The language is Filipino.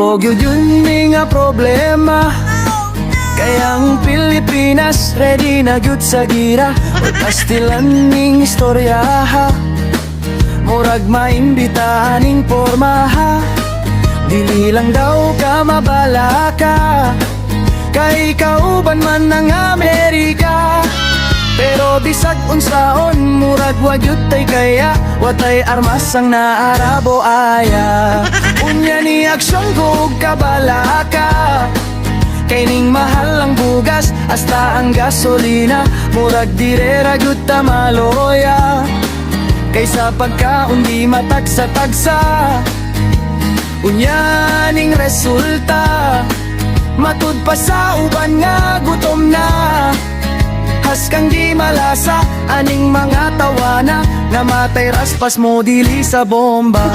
Dako gyud yun nga problema, kaya ang Pilipinas ready na gyud sa gira. Pastilan ning istorya ha, murag maimbitahan ning porma ha. Dili lang daw ka mabala ka, kay kauban man ng Amerika. Pero bisag unsaon murag wagyud tay kaya, watay armas ang naarabo aya. Unya ni aksyon kog kabala ka, kay ning mahal ang bugas hasta ang gasolina. Murag direra gyud ta maloya, kaysa pagkaon di matagsa-tagsa. Unya ning resulta, matud pa sa uban nga gutom na. Has kang di malasa, aning mga tawana, namatay raspas mo dili sa bomba.